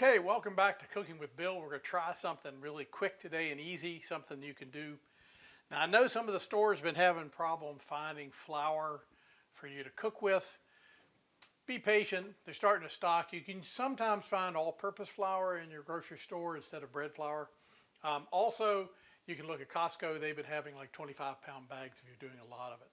Okay, welcome back to Cooking with Bill. We're going to try something really quick today and easy, something you can do. Now I know some of the stores have been having problem finding flour for you to cook with. Be patient, they're starting to stock. You can sometimes find all-purpose flour in your grocery store instead of bread flour. Also, you can look at Costco. They've been having like 25-pound bags if you're doing a lot of it.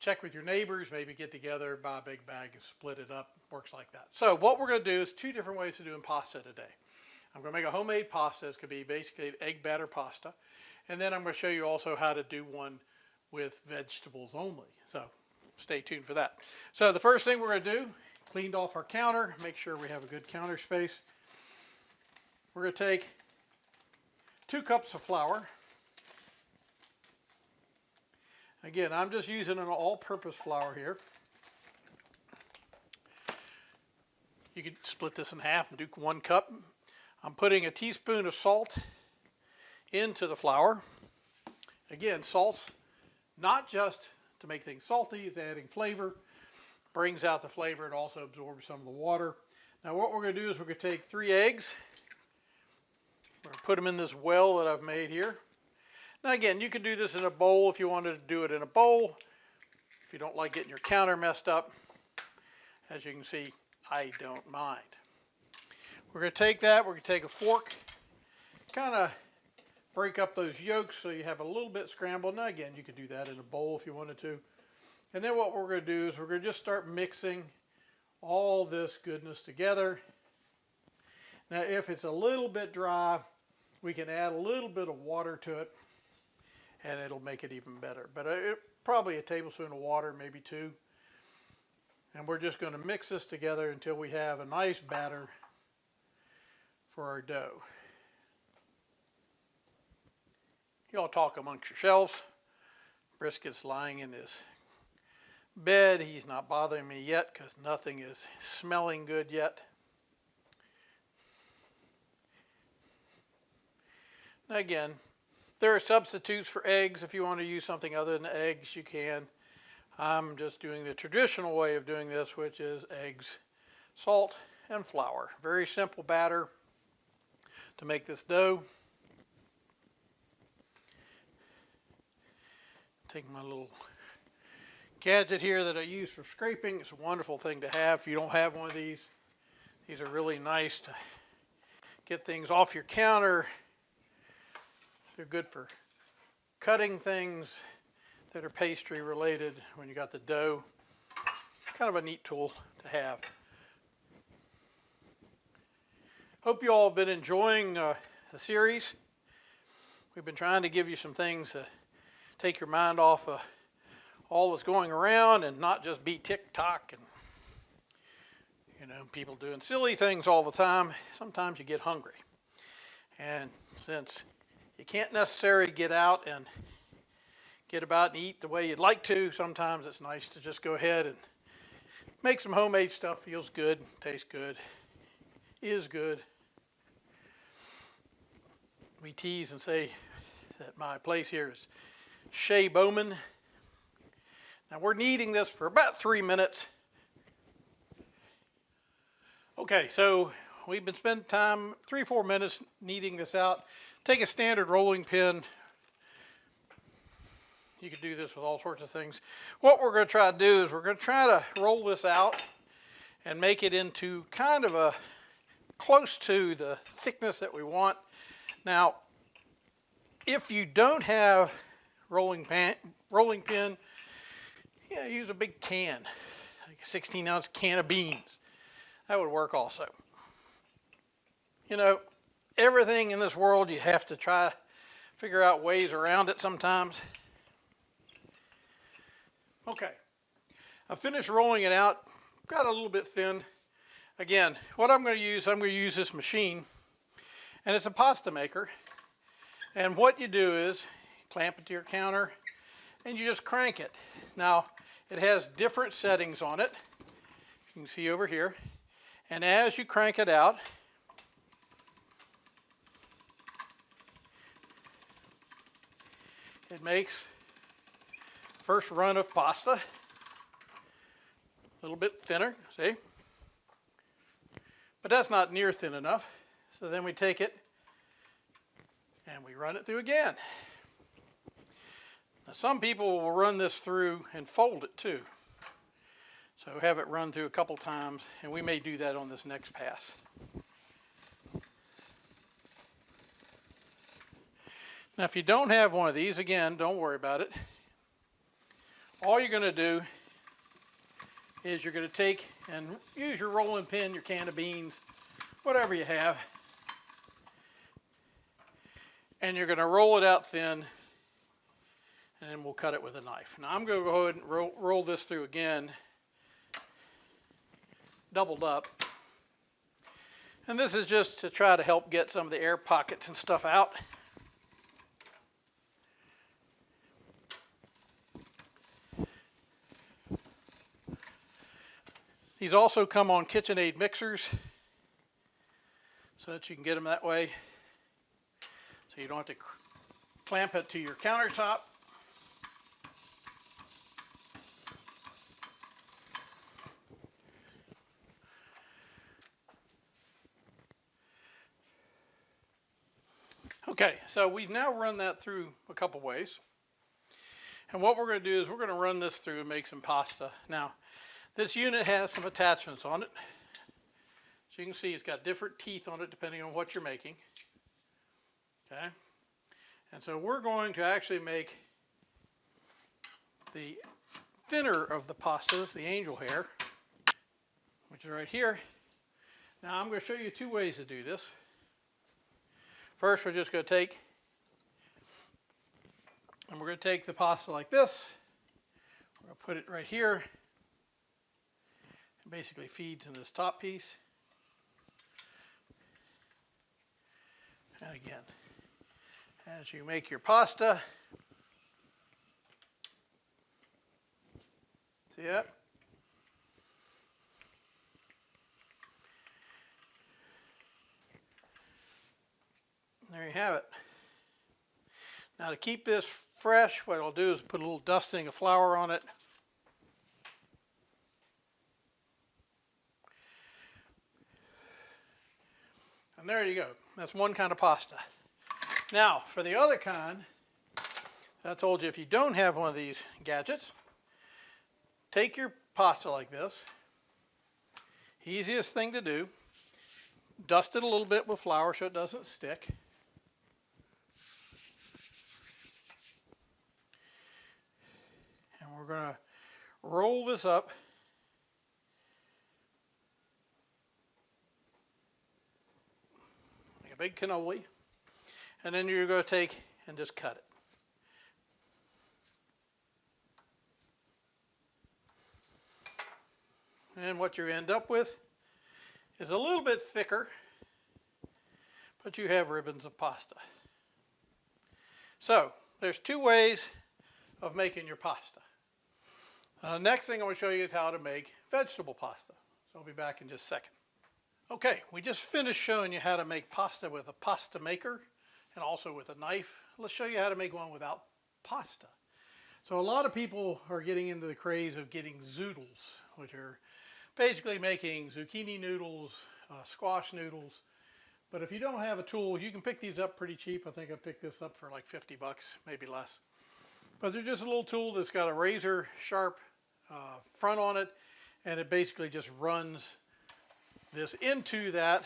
Check with your neighbors, maybe get together, buy a big bag and split it up. Works like that. So what we're going to do is two different ways of doing pasta today. I'm going to make a homemade pasta. It's going to be basically an egg batter pasta. And then I'm going to show you also how to do one with vegetables only. So stay tuned for that. So the first thing we're going to do, cleaned off our counter, make sure we have a good counter space. We're going to take 2 cups of flour. Again, I'm just using an all-purpose flour here. You could split this in half and do 1 cup. I'm putting a teaspoon of salt into the flour. Again, salt's not just to make things salty, it's adding flavor. Brings out the flavor, it also absorbs some of the water. Now what we're going to do is we're going to take 3 eggs. We're going to put them in this well that I've made here. Now again, you could do this in a bowl if you wanted to do it in a bowl. If you don't like getting your counter messed up, as you can see, I don't mind. We're going to take that, we're going to take a fork, kind of break up those yolks so you have a little bit scrambled. Now again, you could do that in a bowl if you wanted to. And then what we're going to do is we're going to just start mixing all this goodness together. Now if it's a little bit dry, we can add a little bit of water to it, and it'll make it even better. But probably a tablespoon of water, maybe 2. And we're just going to mix this together until we have a nice batter for our dough. You all talk amongst yourselves. Brisket's lying in his bed. He's not bothering me yet because nothing is smelling good yet. Now again, there are substitutes for eggs. If you want to use something other than eggs, you can. I'm just doing the traditional way of doing this, which is eggs, salt, and flour. Very simple batter to make this dough. Take my little gadget here that I use for scraping. It's a wonderful thing to have. If you don't have one of these are really nice to get things off your counter. They're good for cutting things that are pastry related when you got the dough. Kind of a neat tool to have. Hope you all have been enjoying the series. We've been trying to give you some things to take your mind off of all that's going around and not just be tick-tock and people doing silly things all the time. Sometimes you get hungry. And since you can't necessarily get out and get about and eat the way you'd like to, sometimes it's nice to just go ahead and make some homemade stuff. Feels good, tastes good, is good. We tease and say that my place here is Shea Bowman. Now we're kneading this for about 3 minutes. Okay, so we've been spending time, 3-4 minutes kneading this out. Take a standard rolling pin. You could do this with all sorts of things. What we're going to try to do is we're going to try to roll this out and make it into kind of a close to the thickness that we want. Now, if you don't have rolling pin, use a big can, like a 16-ounce can of beans. That would work also. Everything in this world, you have to try to figure out ways around it sometimes. Okay, I finished rolling it out, got a little bit thin. Again, what I'm going to use this machine, and it's a pasta maker. And what you do is clamp it to your counter and you just crank it. Now, it has different settings on it. You can see over here. And as you crank it out, it makes first run of pasta a little bit thinner, see? But that's not near thin enough. So then we take it and we run it through again. Now some people will run this through and fold it too. So have it run through a couple times, and we may do that on this next pass. Now if you don't have one of these, again, don't worry about it. All you're going to do is you're going to take and use your rolling pin, your can of beans, whatever you have, and you're going to roll it out thin, and then we'll cut it with a knife. Now I'm going to go ahead and roll this through again, doubled up, and this is just to try to help get some of the air pockets and stuff out. These also come on KitchenAid mixers so that you can get them that way, so you don't have to clamp it to your countertop. Okay, so we've now run that through a couple ways. And what we're going to do is we're going to run this through and make some pasta. Now, this unit has some attachments on it. So you can see it's got different teeth on it depending on what you're making. Okay? And so we're going to actually make the thinner of the pastas, the angel hair, which is right here. Now I'm going to show you two ways to do this. First, we're just going to take, and we're going to take the pasta like this. We're going to put it right here. It basically feeds in this top piece. And again, as you make your pasta, see that? There you have it. Now to keep this fresh, what I'll do is put a little dusting of flour on it. And there you go. That's one kind of pasta. Now, for the other kind, I told you if you don't have one of these gadgets, take your pasta like this. Easiest thing to do. Dust it a little bit with flour so it doesn't stick. And we're going to roll this up. A big cannoli, and then you're going to take and just cut it. And what you end up with is a little bit thicker, but you have ribbons of pasta. So there's two ways of making your pasta. Next thing I'm going to show you is how to make vegetable pasta. So I'll be back in just a second. Okay, we just finished showing you how to make pasta with a pasta maker and also with a knife. Let's show you how to make one without pasta. So a lot of people are getting into the craze of getting zoodles, which are basically making zucchini noodles, squash noodles. But if you don't have a tool, you can pick these up pretty cheap. I think I picked this up for like 50 bucks, maybe less. But they're just a little tool that's got a razor sharp front on it, and it basically just runs this into that,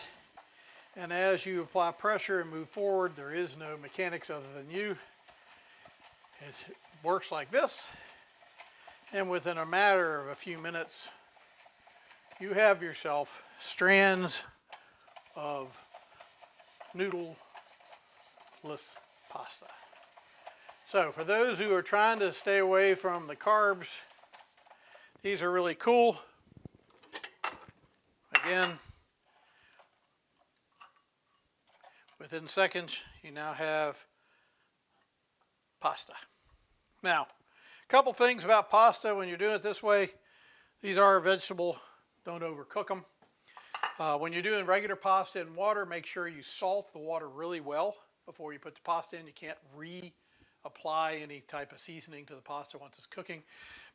and as you apply pressure and move forward, there is no mechanics other than you. It works like this, and within a matter of a few minutes, you have yourself strands of noodle-less pasta. So for those who are trying to stay away from the carbs, these are really cool. Again, within seconds, you now have pasta. Now, a couple things about pasta when you're doing it this way. These are vegetable. Don't overcook them. When you're doing regular pasta in water, make sure you salt the water really well before you put the pasta in. You can't reapply any type of seasoning to the pasta once it's cooking.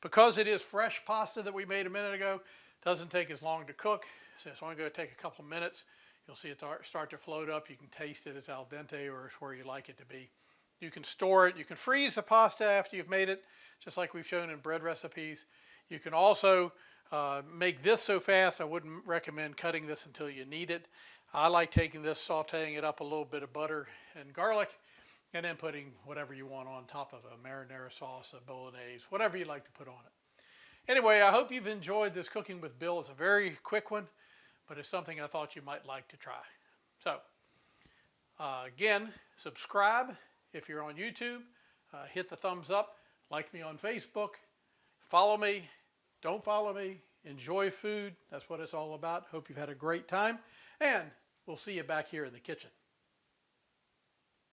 Because it is fresh pasta that we made a minute ago, it doesn't take as long to cook. So it's only going to take a couple minutes. You'll see it start to float up. You can taste it as al dente or where you like it to be. You can store it. You can freeze the pasta after you've made it, just like we've shown in bread recipes. You can also make this so fast, I wouldn't recommend cutting this until you need it. I like taking this, sauteing it up a little bit of butter and garlic, and then putting whatever you want on top of a marinara sauce, a bolognese, whatever you like to put on it. Anyway, I hope you've enjoyed this Cooking with Bill. It's a very quick one, but it's something I thought you might like to try. So, again, subscribe if you're on YouTube. Hit the thumbs up. Like me on Facebook. Follow me. Don't follow me. Enjoy food. That's what it's all about. Hope you've had a great time. And we'll see you back here in the kitchen.